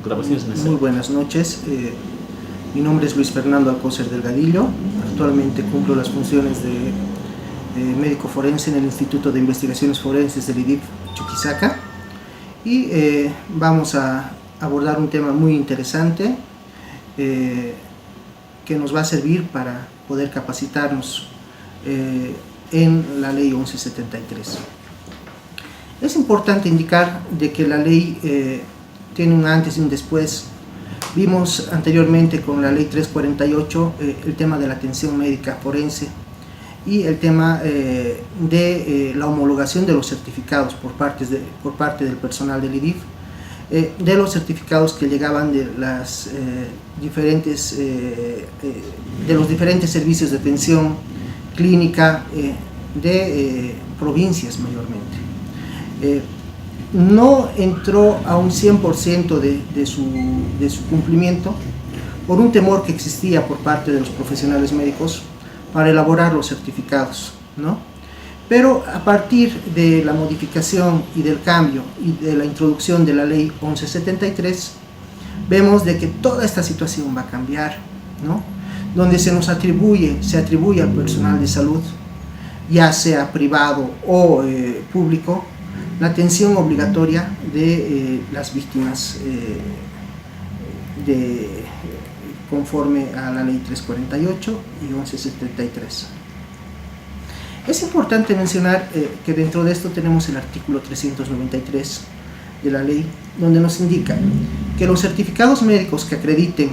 grabaciones necesarias. Muy buenas noches. Mi nombre es Luis Fernando Alcócer Delgadillo. Actualmente cumplo las funciones de médico forense en el Instituto de Investigaciones Forenses del IDIF Chuquisaca. Y vamos a abordar un tema muy interesante que nos va a servir para poder capacitarnos en la Ley 1173. Es importante indicar de que la ley tiene un antes y un después. Vimos anteriormente con la Ley 348 el tema de la atención médica forense y el tema de la homologación de los certificados por parte del personal del IDIF, de los certificados que llegaban de los diferentes servicios de atención clínica de provincias mayormente. No entró a un 100% de su cumplimiento por un temor que existía por parte de los profesionales médicos para elaborar los certificados, ¿no? Pero a partir de la modificación y del cambio y de la introducción de la Ley 1173, vemos de que toda esta situación va a cambiar, ¿no? Donde se atribuye al personal de salud, ya sea privado o público, la atención obligatoria de las víctimas conforme a la Ley 348 y 1173. Es importante mencionar que dentro de esto tenemos el artículo 393 de la ley, donde nos indica que los certificados médicos que acrediten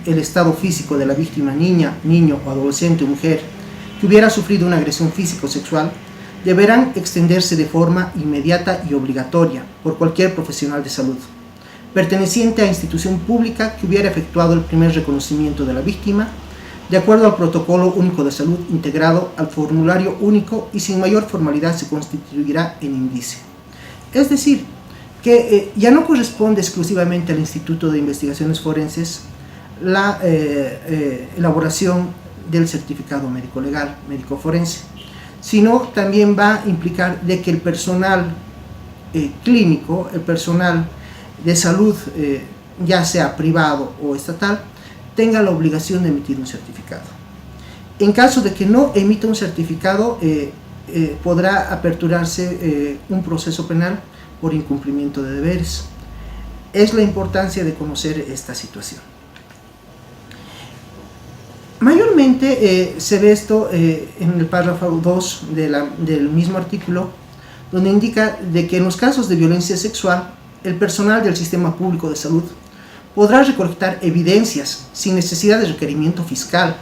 el estado físico de la víctima, niña, niño o adolescente o mujer que hubiera sufrido una agresión física o sexual, deberán extenderse de forma inmediata y obligatoria por cualquier profesional de salud, perteneciente a institución pública que hubiera efectuado el primer reconocimiento de la víctima, de acuerdo al Protocolo Único de Salud integrado al formulario único y sin mayor formalidad se constituirá en indicio. Es decir, que ya no corresponde exclusivamente al Instituto de Investigaciones Forenses la elaboración del certificado médico legal, médico forense, sino también va a implicar de que el personal clínico, el personal de salud, ya sea privado o estatal, tenga la obligación de emitir un certificado. En caso de que no emita un certificado, podrá aperturarse un proceso penal por incumplimiento de deberes. Es la importancia de conocer esta situación. Mayormente se ve esto en el párrafo 2 del mismo artículo, donde indica de que en los casos de violencia sexual, el personal del sistema público de salud podrá recolectar evidencias sin necesidad de requerimiento fiscal,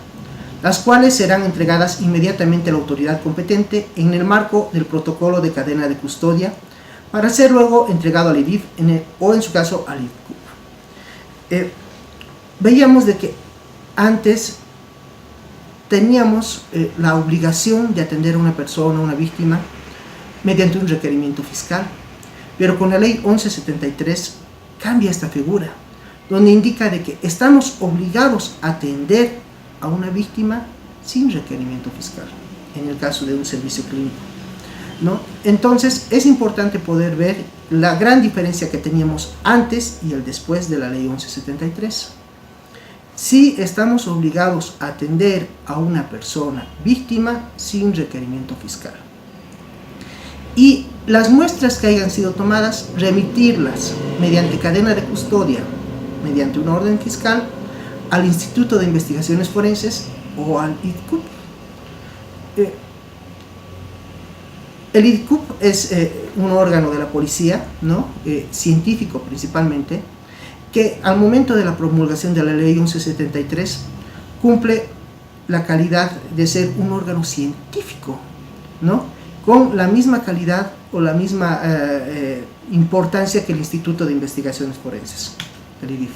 las cuales serán entregadas inmediatamente a la autoridad competente en el marco del protocolo de cadena de custodia, para ser luego entregado al IDIF o en su caso al IDCUP. Veíamos de que antes teníamos la obligación de atender a una persona, una víctima, mediante un requerimiento fiscal, pero con la Ley 1173 cambia esta figura, donde indica de que estamos obligados a atender a una víctima sin requerimiento fiscal, en el caso de un servicio clínico, ¿no? Entonces es importante poder ver la gran diferencia que teníamos antes y el después de la Ley 1173. Sí estamos obligados a atender a una persona víctima sin requerimiento fiscal. Y las muestras que hayan sido tomadas, remitirlas mediante cadena de custodia, mediante una orden fiscal, al Instituto de Investigaciones Forenses o al IDCUP. El IDCUP es un órgano de la policía, ¿no? Científico principalmente, que al momento de la promulgación de la Ley 1173 cumple la calidad de ser un órgano científico, ¿no? Con la misma calidad o la misma importancia que el Instituto de Investigaciones Forenses, el IDIF.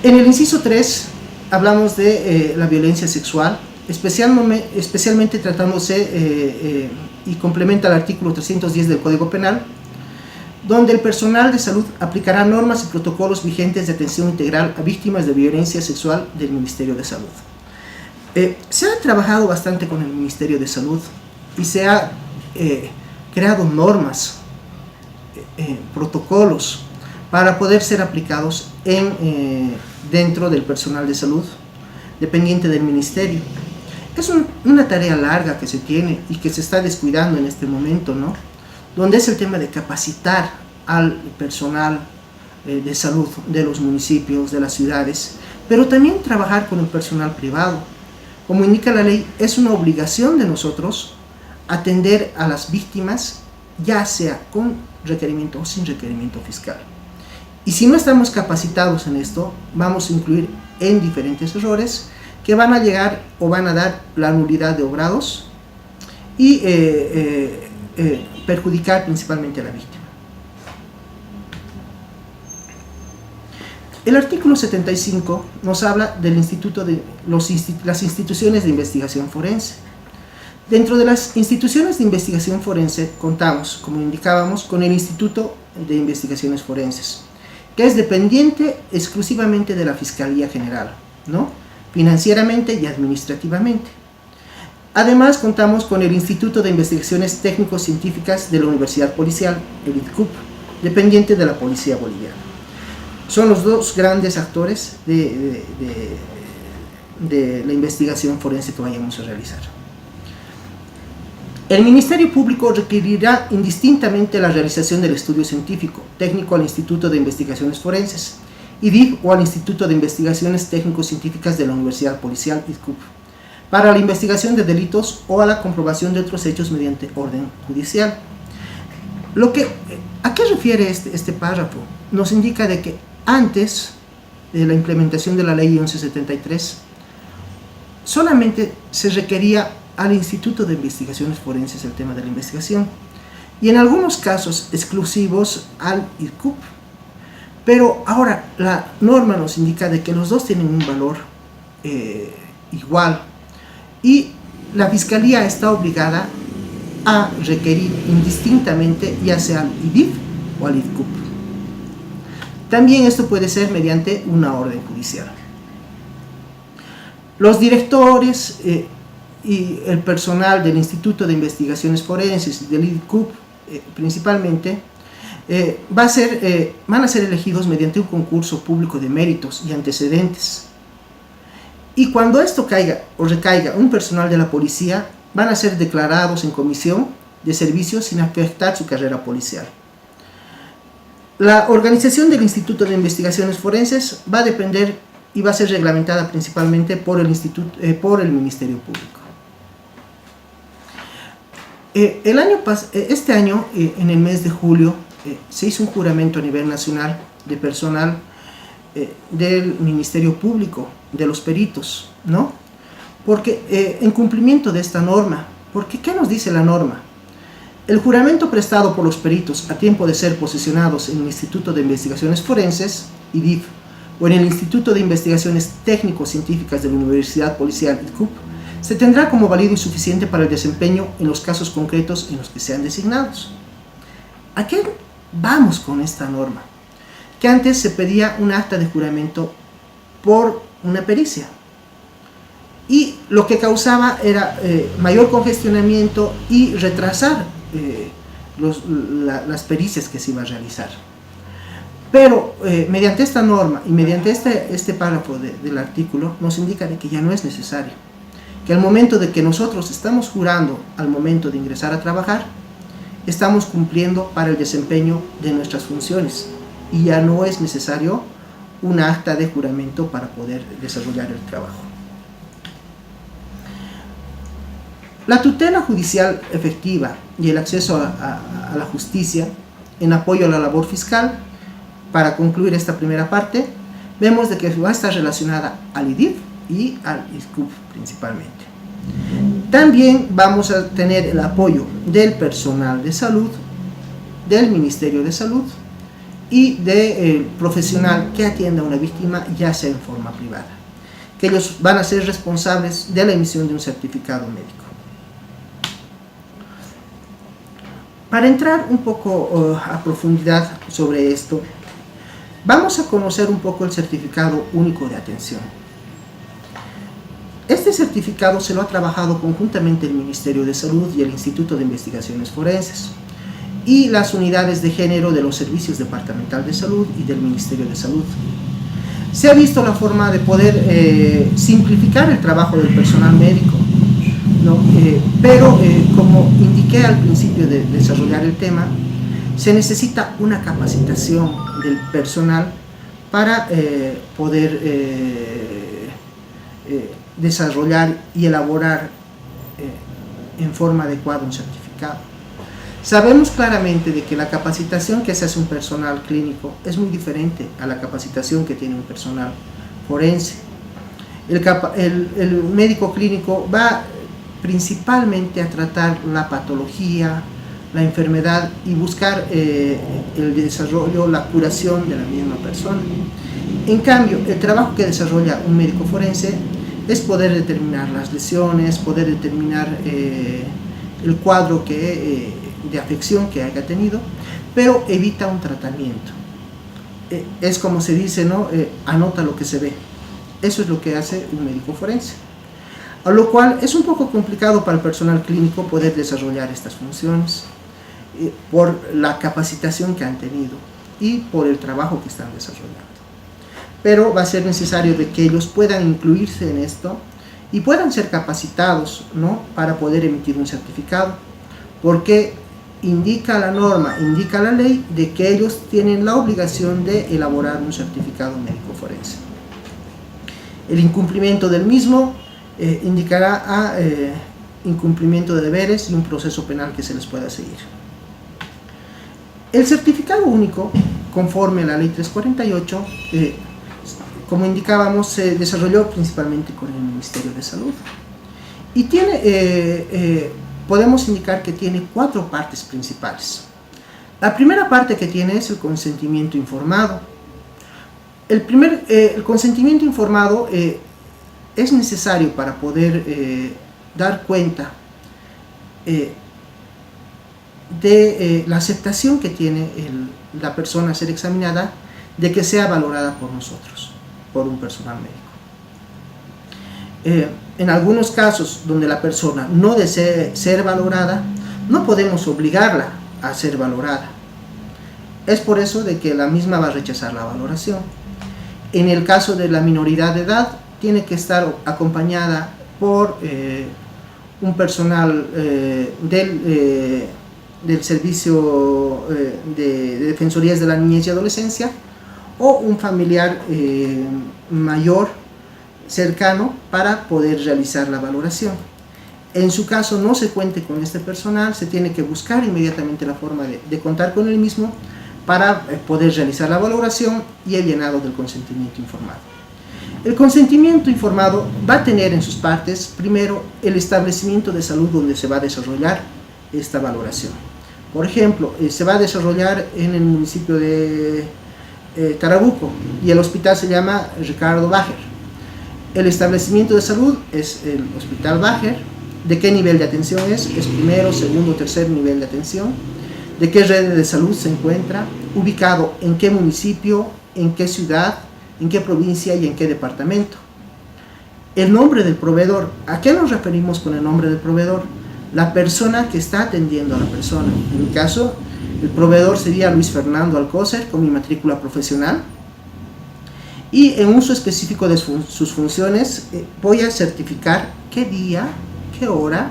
En el inciso 3 hablamos de la violencia sexual, especialmente tratándose y complementa el artículo 310 del Código Penal, donde el personal de salud aplicará normas y protocolos vigentes de atención integral a víctimas de violencia sexual del Ministerio de Salud. Se ha trabajado bastante con el Ministerio de Salud y se ha creado normas, protocolos para poder ser aplicados dentro del personal de salud dependiente del ministerio. Es una tarea larga que se tiene y que se está descuidando en este momento, ¿no? Donde es el tema de capacitar al personal de salud de los municipios, de las ciudades, pero también trabajar con el personal privado. Como indica la ley, es una obligación de nosotros atender a las víctimas, ya sea con requerimiento o sin requerimiento fiscal. Y si no estamos capacitados en esto, vamos a incluir en diferentes errores que van a llegar o van a dar la nulidad de obrados y perjudicar principalmente a la víctima. El artículo 75 nos habla del instituto de las instituciones de investigación forense. Dentro de las instituciones de investigación forense contamos, como indicábamos, con el Instituto de Investigaciones Forenses, que es dependiente exclusivamente de la Fiscalía General, ¿no? Financieramente y administrativamente. Además, contamos con el Instituto de Investigaciones Técnico-Científicas de la Universidad Policial, el ITCUP, dependiente de la Policía Boliviana. Son los dos grandes actores de la investigación forense que vayamos a realizar. El Ministerio Público requerirá indistintamente la realización del estudio científico técnico al Instituto de Investigaciones Forenses, IDIF, o al Instituto de Investigaciones Técnico-Científicas de la Universidad Policial, ITCUP, para la investigación de delitos o a la comprobación de otros hechos mediante orden judicial. ¿A qué refiere este párrafo? Nos indica de que antes de la implementación de la Ley 1173, solamente se requería al Instituto de Investigaciones Forenses el tema de la investigación, y en algunos casos exclusivos al ITCUP. Pero ahora la norma nos indica de que los dos tienen un valor igual, y la Fiscalía está obligada a requerir indistintamente ya sea al IDIF o al ITCUP. También esto puede ser mediante una orden judicial. Los directores y el personal del Instituto de Investigaciones Forenses y del ITCUP principalmente van a ser elegidos mediante un concurso público de méritos y antecedentes. Y cuando esto caiga o recaiga un personal de la policía, van a ser declarados en comisión de servicios sin afectar su carrera policial. La organización del Instituto de Investigaciones Forenses va a depender y va a ser reglamentada principalmente por el Ministerio Público. Este año, en el mes de julio, se hizo un juramento a nivel nacional de personal del Ministerio Público, de los peritos, ¿no? Porque en cumplimiento de esta norma, porque ¿qué nos dice la norma? El juramento prestado por los peritos a tiempo de ser posesionados en el Instituto de Investigaciones Forenses, IDIF, o en el Instituto de Investigaciones Técnico-Científicas de la Universidad Policial, ITCUP, se tendrá como válido y suficiente para el desempeño en los casos concretos en los que sean designados. ¿A qué vamos con esta norma? Que antes se pedía un acta de juramento por una pericia, y lo que causaba era mayor congestionamiento y retrasar las pericias que se iba a realizar. Pero mediante esta norma y mediante este párrafo del artículo nos indica de que ya no es necesario, que al momento de que nosotros estamos jurando al momento de ingresar a trabajar, estamos cumpliendo para el desempeño de nuestras funciones y ya no es necesario un acta de juramento para poder desarrollar el trabajo. La tutela judicial efectiva y el acceso a la justicia en apoyo a la labor fiscal. Para concluir esta primera parte, vemos de que va a estar relacionada al IDIF y al ITCUP principalmente. También vamos a tener el apoyo del personal de salud, del Ministerio de Salud y del profesional que atienda a una víctima, ya sea en forma privada, que ellos van a ser responsables de la emisión de un certificado médico. Para entrar un poco a profundidad sobre esto, vamos a conocer un poco el certificado único de atención. Este certificado se lo ha trabajado conjuntamente el Ministerio de Salud y el Instituto de Investigaciones Forenses. y las unidades de género de los servicios departamental de salud y del Ministerio de Salud. Se ha visto la forma de poder simplificar el trabajo del personal médico, ¿no? Pero como indiqué al principio de desarrollar el tema, se necesita una capacitación del personal para poder desarrollar y elaborar en forma adecuada un certificado. Sabemos claramente de que la capacitación que se hace un personal clínico es muy diferente a la capacitación que tiene un personal forense. El médico clínico va principalmente a tratar la patología, la enfermedad y buscar el desarrollo, la curación de la misma persona. En cambio, el trabajo que desarrolla un médico forense es poder determinar las lesiones, poder determinar el cuadro de afección que haya tenido, pero evita un tratamiento. Es como se dice, ¿no? Anota lo que se ve. Eso es lo que hace un médico forense. A lo cual es un poco complicado para el personal clínico poder desarrollar estas funciones por la capacitación que han tenido y por el trabajo que están desarrollando. Pero va a ser necesario de que ellos puedan incluirse en esto y puedan ser capacitados, ¿no? Para poder emitir un certificado, porque indica la norma, indica la ley de que ellos tienen la obligación de elaborar un certificado médico forense. El incumplimiento del mismo indicará a incumplimiento de deberes y un proceso penal que se les pueda seguir. El certificado único, conforme a la ley 348, como indicábamos, se desarrolló principalmente con el Ministerio de Salud y tiene, podemos indicar que tiene 4 partes principales. La primera parte que tiene es el consentimiento informado. El consentimiento informado es necesario para poder dar cuenta de la aceptación que tiene la persona a ser examinada de que sea valorada por nosotros, por un personal médico. En algunos casos donde la persona no desee ser valorada, no podemos obligarla a ser valorada. Es por eso de que la misma va a rechazar la valoración. En el caso de la minoridad de edad, tiene que estar acompañada por un personal del Servicio de Defensorías de la Niñez y Adolescencia o un familiar mayor cercano para poder realizar la valoración. En su caso no se cuente con este personal, se tiene que buscar inmediatamente la forma de contar con el mismo para poder realizar la valoración y el llenado del consentimiento informado. El consentimiento informado va a tener en sus partes, primero, el establecimiento de salud donde se va a desarrollar esta valoración. Por ejemplo, se va a desarrollar en el municipio de Tarabuco y el hospital se llama Ricardo Bajer. El establecimiento de salud es el Hospital Bajer. ¿De qué nivel de atención es? Es primero, segundo, tercer nivel de atención. ¿De qué red de salud se encuentra? Ubicado en qué municipio, en qué ciudad, en qué provincia y en qué departamento. El nombre del proveedor. ¿A qué nos referimos con el nombre del proveedor? La persona que está atendiendo a la persona. En mi caso, el proveedor sería Luis Fernando Alcócer con mi matrícula profesional. Y en uso específico de sus funciones voy a certificar qué día, qué hora,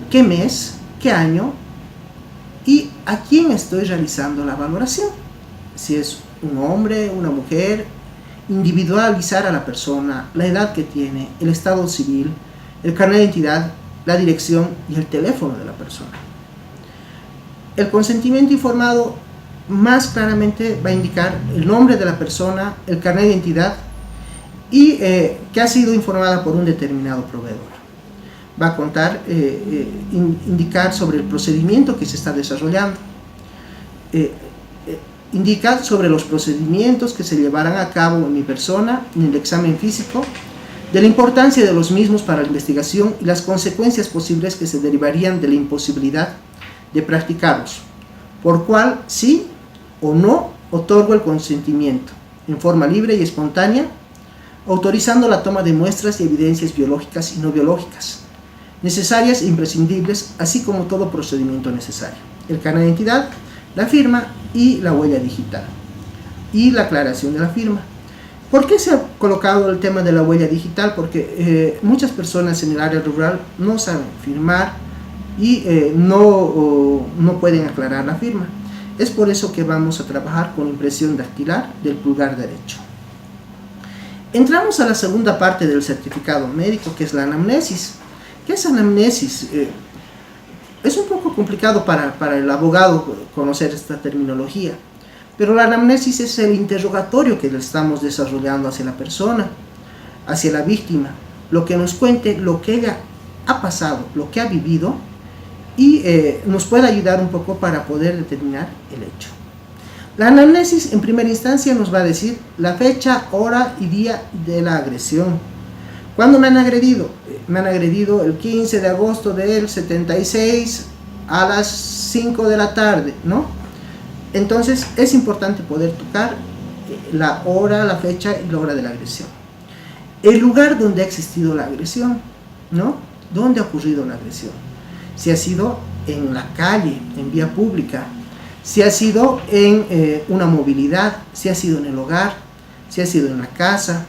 qué mes, qué año y a quién estoy realizando la valoración. Si es un hombre, una mujer, individualizar a la persona, la edad que tiene, el estado civil, el carnet de identidad, la dirección y el teléfono de la persona. El consentimiento informado más claramente va a indicar el nombre de la persona, el carnet de identidad y que ha sido informada por un determinado proveedor. Va a contar, indicar sobre el procedimiento que se está desarrollando. Indica sobre los procedimientos que se llevarán a cabo en mi persona, en el examen físico, de la importancia de los mismos para la investigación y las consecuencias posibles que se derivarían de la imposibilidad de practicarlos, por cual sí o no otorgo el consentimiento en forma libre y espontánea, autorizando la toma de muestras y evidencias biológicas y no biológicas, necesarias e imprescindibles, así como todo procedimiento necesario. el carnet de identidad, la firma y la huella digital y la aclaración de la firma. ¿Por qué se ha colocado el tema de la huella digital? Porque muchas personas en el área rural no saben firmar y no pueden aclarar la firma. Es por eso que vamos a trabajar con impresión dactilar del pulgar derecho. Entramos a la segunda parte del certificado médico, que es la anamnesis. ¿Qué es anamnesis? Es un poco complicado para el abogado conocer esta terminología, pero la anamnesis es el interrogatorio que le estamos desarrollando hacia la persona, hacia la víctima, lo que nos cuente lo que ella ha pasado, lo que ha vivido, y nos puede ayudar un poco para poder determinar el hecho. La anamnesis en primera instancia nos va a decir la fecha, hora y día de la agresión. ¿Cuándo me han agredido? Me han agredido el 15 de agosto del 76 a las 5 de la tarde, ¿no? Entonces es importante poder tocar la hora, la fecha y la hora de la agresión. El lugar donde ha existido la agresión, ¿no? ¿Dónde ha ocurrido la agresión? Si ha sido en la calle, en vía pública, si ha sido en una movilidad, si ha sido en el hogar, si ha sido en la casa,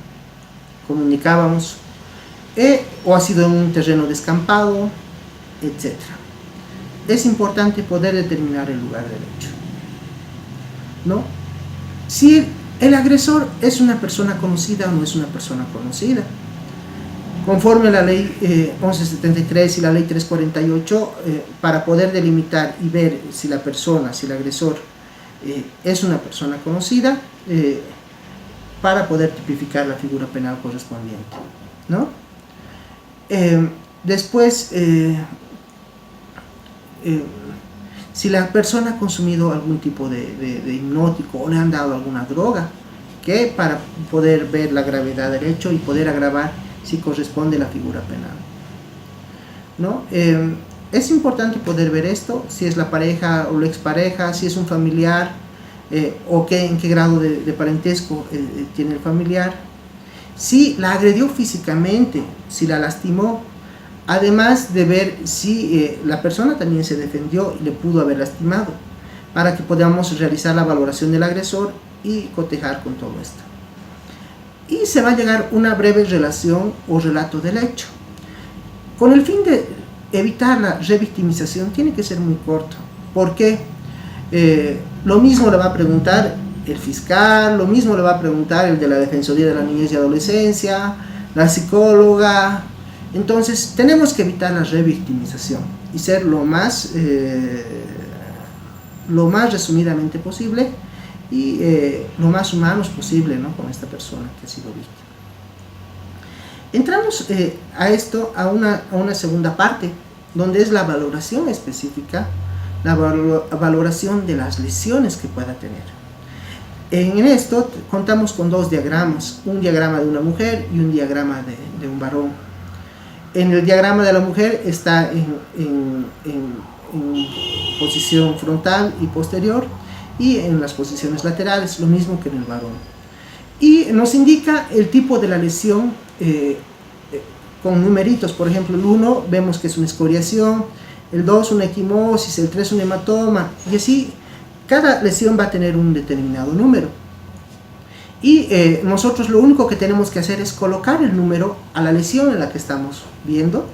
comunicábamos, o ha sido en un terreno descampado, etc. Es importante poder determinar el lugar del hecho, ¿no? Si el agresor es una persona conocida o no es una persona conocida. Conforme a la ley 1173 y la ley 348, para poder delimitar y ver si la persona, si el agresor es una persona conocida, para poder tipificar la figura penal correspondiente, ¿no? Después, si la persona ha consumido algún tipo de hipnótico o le han dado alguna droga, que para poder ver la gravedad del hecho y poder agravar si corresponde la figura penal, ¿no? Es importante poder ver esto, si es la pareja o la expareja, si es un familiar, o en qué grado de parentesco tiene el familiar, si la agredió físicamente, si la lastimó, además de ver si la persona también se defendió y le pudo haber lastimado, para que podamos realizar la valoración del agresor y cotejar con todo esto. Y se va a llegar una breve relación o relato del hecho. Con el fin de evitar la revictimización, tiene que ser muy corto, porque lo mismo le va a preguntar el fiscal, lo mismo le va a preguntar el de la Defensoría de la Niñez y Adolescencia, la psicóloga. Entonces tenemos que evitar la revictimización y ser lo más resumidamente posible y lo más humanos posible, ¿no?, con esta persona que ha sido víctima. Entramos a una segunda parte, donde es la valoración específica, la valoración de las lesiones que pueda tener. En esto contamos con dos diagramas, un diagrama de una mujer y un diagrama de un varón. En el diagrama de la mujer está en posición frontal y posterior, y en las posiciones laterales, lo mismo que en el varón. Y nos indica el tipo de la lesión con numeritos. Por ejemplo, el 1 vemos que es una escoriación, el 2 una equimosis, el 3 un hematoma, y así cada lesión va a tener un determinado número. Y nosotros lo único que tenemos que hacer es colocar el número a la lesión en la que estamos viendo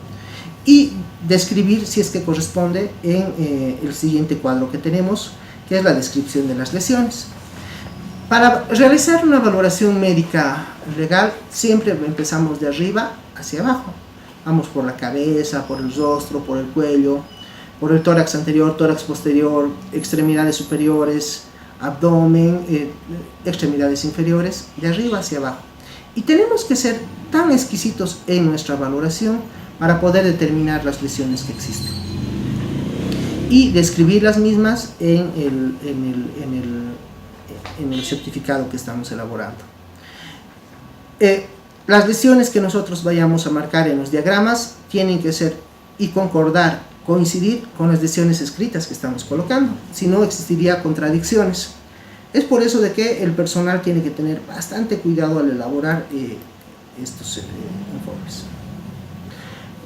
y describir si es que corresponde en el siguiente cuadro que tenemos, que es la descripción de las lesiones. Para realizar una valoración médica legal, siempre empezamos de arriba hacia abajo. Vamos por la cabeza, por el rostro, por el cuello, por el tórax anterior, tórax posterior, extremidades superiores, abdomen, extremidades inferiores, de arriba hacia abajo. Y tenemos que ser tan exquisitos en nuestra valoración para poder determinar las lesiones que existen y describir las mismas en el certificado que estamos elaborando. Las lesiones que nosotros vayamos a marcar en los diagramas tienen que ser y coincidir con las lesiones escritas que estamos colocando, si no existiría contradicciones. Es por eso de que el personal tiene que tener bastante cuidado al elaborar estos informes.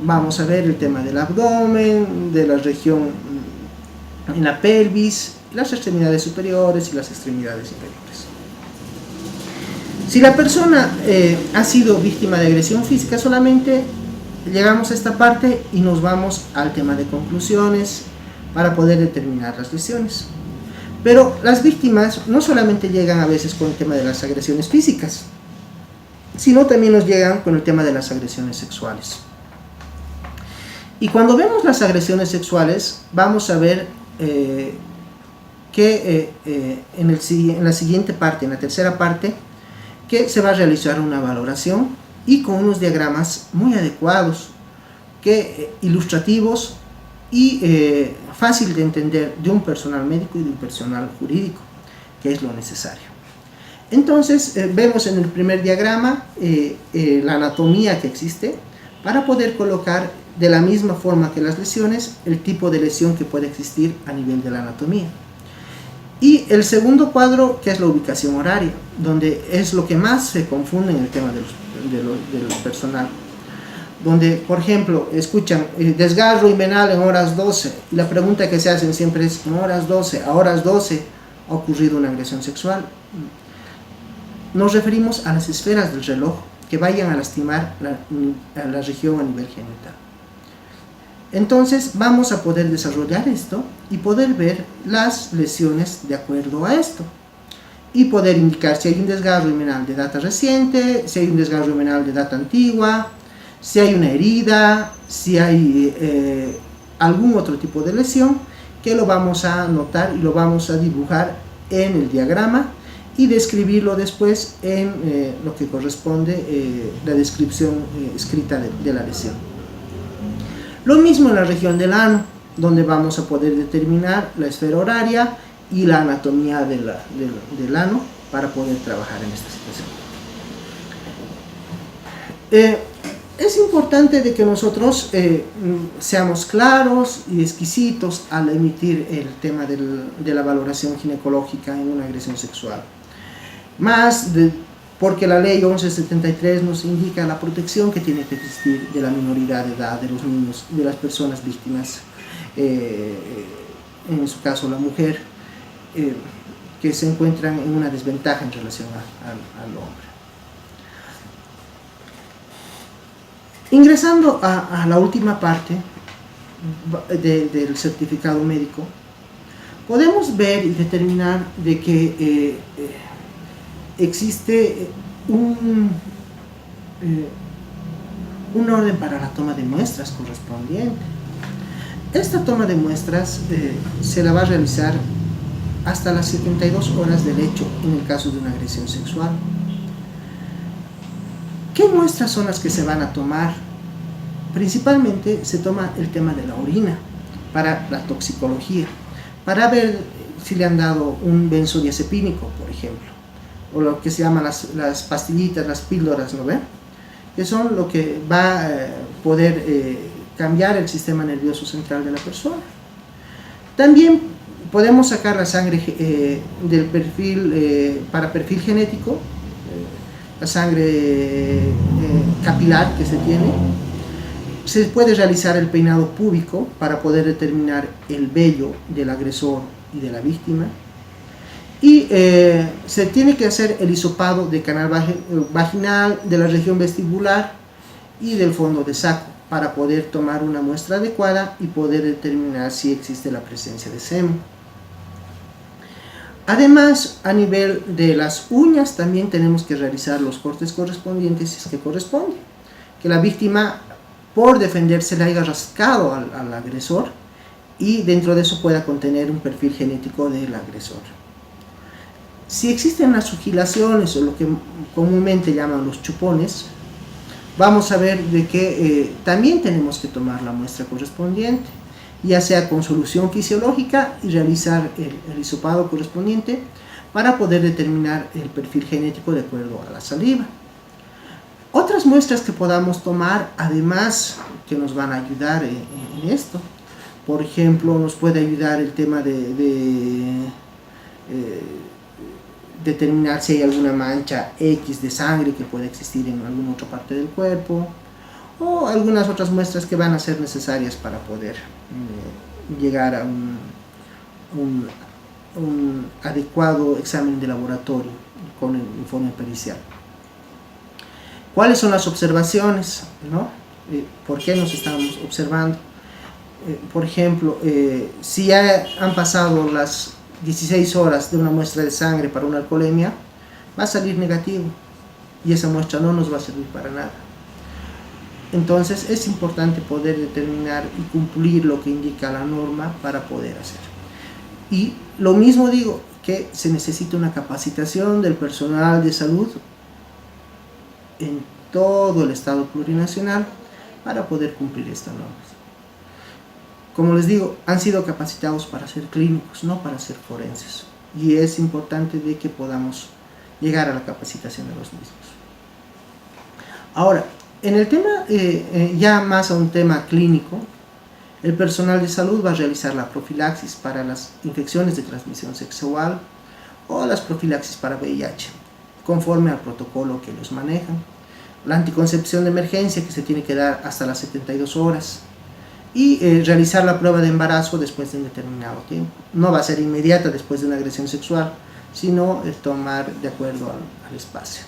Vamos a ver el tema del abdomen, de la región en la pelvis, las extremidades superiores y las extremidades inferiores. Si la persona ha sido víctima de agresión física, solamente llegamos a esta parte y nos vamos al tema de conclusiones para poder determinar las lesiones. Pero las víctimas no solamente llegan a veces con el tema de las agresiones físicas, sino también nos llegan con el tema de las agresiones sexuales. Y cuando vemos las agresiones sexuales, vamos a ver que en la siguiente parte, en la tercera parte, que se va a realizar una valoración y con unos diagramas muy adecuados, ilustrativos y fácil de entender de un personal médico y de un personal jurídico, que es lo necesario. Entonces vemos en el primer diagrama la anatomía que existe para poder colocar de la misma forma que las lesiones el tipo de lesión que puede existir a nivel de la anatomía. Y el segundo cuadro, que es la ubicación horaria, donde es lo que más se confunde en el tema del personal. Donde, por ejemplo, escuchan desgarro inguinal en horas 12, y la pregunta que se hacen siempre es: en horas 12, a horas 12 ha ocurrido una agresión sexual. Nos referimos a las esferas del reloj que vayan a lastimar la región a nivel genital. Entonces vamos a poder desarrollar esto y poder ver las lesiones de acuerdo a esto, y poder indicar si hay un desgarro inguinal de data reciente, si hay un desgarro inguinal de data antigua, si hay una herida, si hay algún otro tipo de lesión, que lo vamos a anotar y lo vamos a dibujar en el diagrama y describirlo después en lo que corresponde la descripción escrita de la lesión. Lo mismo en la región del ano, donde vamos a poder determinar la esfera horaria y la anatomía del ano para poder trabajar en esta situación. Es importante de que nosotros seamos claros y exquisitos al emitir el tema de la valoración ginecológica en una agresión sexual. Porque la ley 1173 nos indica la protección que tiene que existir de la minoridad de edad, de los niños, de las personas víctimas, en su caso la mujer, que se encuentran en una desventaja en relación al hombre. Ingresando a la última parte del certificado médico, podemos ver y determinar de que existe un orden para la toma de muestras correspondiente. Esta toma de muestras se la va a realizar hasta las 72 horas del hecho en el caso de una agresión sexual. ¿Qué muestras son las que se van a tomar? Principalmente se toma el tema de la orina para la toxicología, para ver si le han dado un benzodiazepínico, por ejemplo, o lo que se llaman las pastillitas, las píldoras, ¿no ven? Que son lo que va a poder cambiar el sistema nervioso central de la persona. También podemos sacar la sangre del perfil, para perfil genético, la sangre capilar que se tiene. Se puede realizar el peinado púbico para poder determinar el vello del agresor y de la víctima. Y se tiene que hacer el hisopado de canal vaginal, de la región vestibular y del fondo de saco para poder tomar una muestra adecuada y poder determinar si existe la presencia de semen. Además, a nivel de las uñas también tenemos que realizar los cortes correspondientes si es que corresponde. Que la víctima, por defenderse, le haya rascado al agresor y dentro de eso pueda contener un perfil genético del agresor. Si existen las sugilaciones o lo que comúnmente llaman los chupones, vamos a ver de que también tenemos que tomar la muestra correspondiente, ya sea con solución fisiológica y realizar el hisopado correspondiente para poder determinar el perfil genético de acuerdo a la saliva. Otras muestras que podamos tomar, además, que nos van a ayudar en esto, por ejemplo, nos puede ayudar el tema de determinar si hay alguna mancha X de sangre que puede existir en alguna otra parte del cuerpo, o algunas otras muestras que van a ser necesarias para poder llegar un adecuado examen de laboratorio con el informe pericial. ¿Cuáles son las observaciones, ¿no? ¿Por qué nos estamos observando? Por ejemplo, si ya han pasado las 16 horas de una muestra de sangre para una alcoholemia, va a salir negativo y esa muestra no nos va a servir para nada. Entonces es importante poder determinar y cumplir lo que indica la norma para poder hacer. Y lo mismo digo, que se necesita una capacitación del personal de salud en todo el estado plurinacional para poder cumplir estas normas. Como les digo, han sido capacitados para ser clínicos, no para ser forenses. Y es importante de que podamos llegar a la capacitación de los mismos. Ahora, en el tema, ya más a un tema clínico, el personal de salud va a realizar la profilaxis para las infecciones de transmisión sexual o las profilaxis para VIH, conforme al protocolo que los manejan. La anticoncepción de emergencia, que se tiene que dar hasta las 72 horas, y realizar la prueba de embarazo después de un determinado tiempo. No va a ser inmediata después de una agresión sexual, sino tomar de acuerdo al espacio.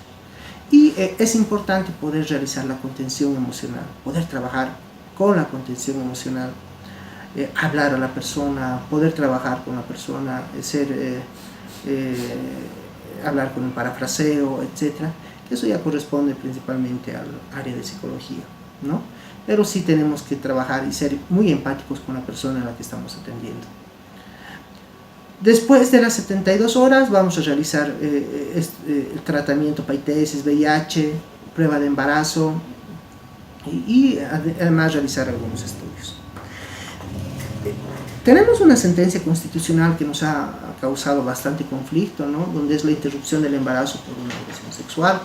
Y es importante poder realizar la contención emocional, poder trabajar con la contención emocional, hablar a la persona, poder trabajar con la persona, hablar con el parafraseo, etc. Eso ya corresponde principalmente al área de psicología, ¿no? Pero sí tenemos que trabajar y ser muy empáticos con la persona a la que estamos atendiendo. Después de las 72 horas vamos a realizar el tratamiento para ITS, VIH, prueba de embarazo y además realizar algunos estudios. Tenemos una sentencia constitucional que nos ha causado bastante conflicto, ¿no? Donde es la interrupción del embarazo por una agresión sexual.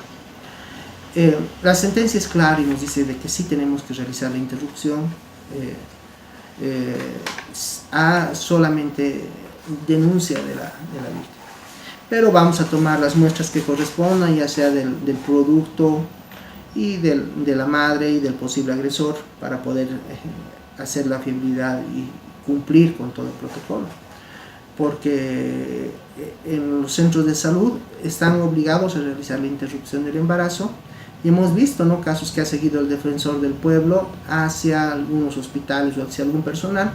La sentencia es clara y nos dice de que sí tenemos que realizar la interrupción a solamente denuncia de la víctima. Pero vamos a tomar las muestras que correspondan, ya sea del producto y de la madre y del posible agresor, para poder hacer la fiabilidad y cumplir con todo el protocolo. Porque en los centros de salud están obligados a realizar la interrupción del embarazo. Y hemos visto, ¿no?, casos que ha seguido el defensor del pueblo hacia algunos hospitales o hacia algún personal,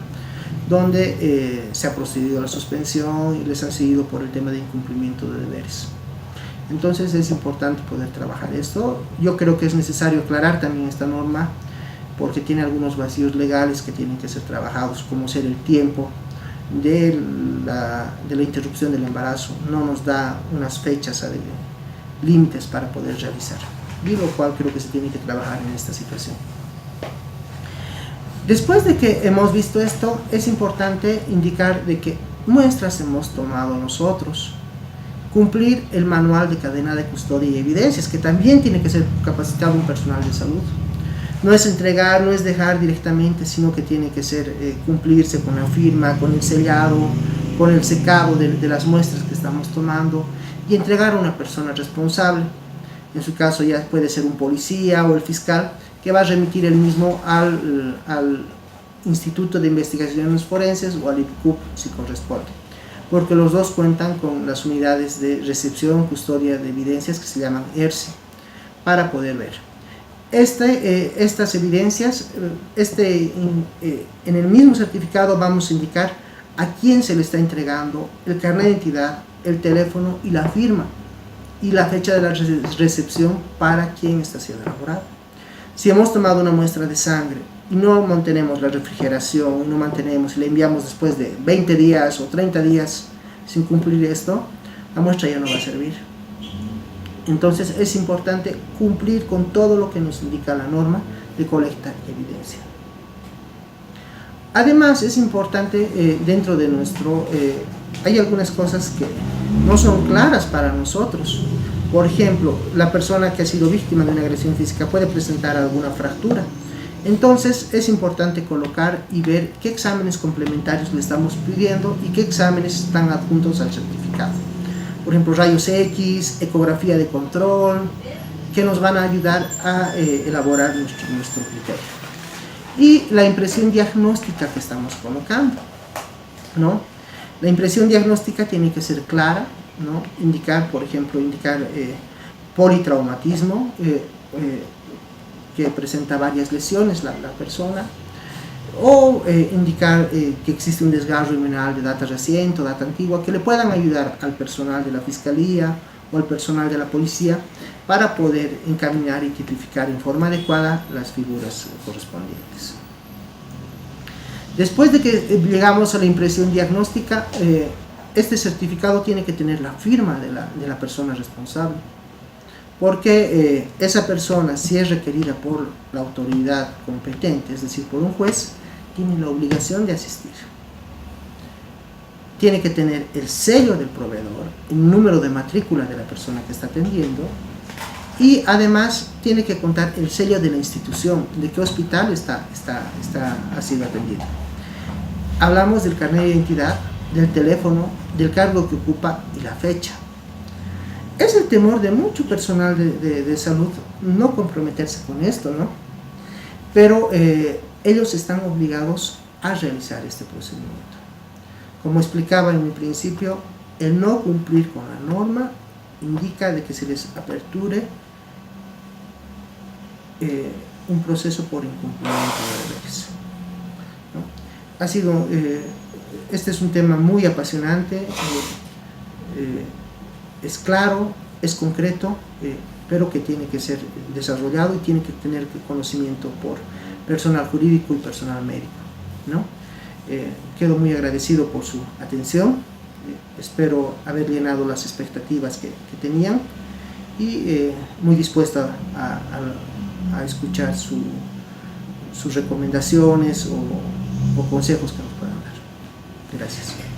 donde se ha procedido a la suspensión y les ha seguido por el tema de incumplimiento de deberes. Entonces es importante poder trabajar esto. Yo creo que es necesario aclarar también esta norma, porque tiene algunos vacíos legales que tienen que ser trabajados, como ser el tiempo de la interrupción del embarazo. No nos da unas fechas límites para poder realizar, y lo cual creo que se tiene que trabajar en esta situación. Después de que hemos visto esto, es importante indicar de que muestras hemos tomado nosotros, cumplir el manual de cadena de custodia y evidencias, que también tiene que ser capacitado un personal de salud. No es entregar, no es dejar directamente, sino que tiene que ser cumplirse con la firma, con el sellado, con el secado de las muestras que estamos tomando, y entregar a una persona responsable. En su caso ya puede ser un policía o el fiscal, que va a remitir el mismo al Instituto de Investigaciones Forenses o al IPCUP si corresponde, porque los dos cuentan con las unidades de recepción, custodia de evidencias, que se llaman ERSI, para poder ver. Estas evidencias, en el mismo certificado vamos a indicar a quién se le está entregando, el carnet de identidad, el teléfono y la firma, y la fecha de la recepción para quien está siendo elaborado. Si hemos tomado una muestra de sangre y no mantenemos la refrigeración, no mantenemos y la enviamos después de 20 días o 30 días sin cumplir esto, la muestra ya no va a servir. Entonces es importante cumplir con todo lo que nos indica la norma de colecta y evidencia. Además es importante dentro de hay algunas cosas que no son claras para nosotros. Por ejemplo, la persona que ha sido víctima de una agresión física puede presentar alguna fractura. Entonces es importante colocar y ver qué exámenes complementarios le estamos pidiendo y qué exámenes están adjuntos al certificado. Por ejemplo, rayos X, ecografía de control, que nos van a ayudar a elaborar nuestro criterio. Y la impresión diagnóstica que estamos colocando, ¿no? La impresión diagnóstica tiene que ser clara, ¿no? Indicar, por ejemplo, politraumatismo, que presenta varias lesiones la persona, o indicar que existe un desgarro inmunal de data reciente o data antigua, que le puedan ayudar al personal de la fiscalía o al personal de la policía para poder encaminar y tipificar en forma adecuada las figuras correspondientes. Después de que llegamos a la impresión diagnóstica, este certificado tiene que tener la firma de la persona responsable, porque esa persona, si es requerida por la autoridad competente, es decir, por un juez, tiene la obligación de asistir. Tiene que tener el sello del proveedor, el número de matrícula de la persona que está atendiendo, y además tiene que contar el sello de la institución, de qué hospital ha sido atendido. Hablamos del carnet de identidad, del teléfono, del cargo que ocupa y la fecha. Es el temor de mucho personal de salud no comprometerse con esto, ¿no? Pero ellos están obligados a realizar este procedimiento. Como explicaba en mi principio, el no cumplir con la norma indica de que se les aperture un proceso por incumplimiento de deberes, ¿no? Ha sido, este es un tema muy apasionante, es claro, es concreto, pero que tiene que ser desarrollado y tiene que tener conocimiento por personal jurídico y personal médico, ¿no? Quedo muy agradecido por su atención, espero haber llenado las expectativas que tenían y muy dispuesta a escuchar sus recomendaciones o consejos que nos puedan dar. Gracias.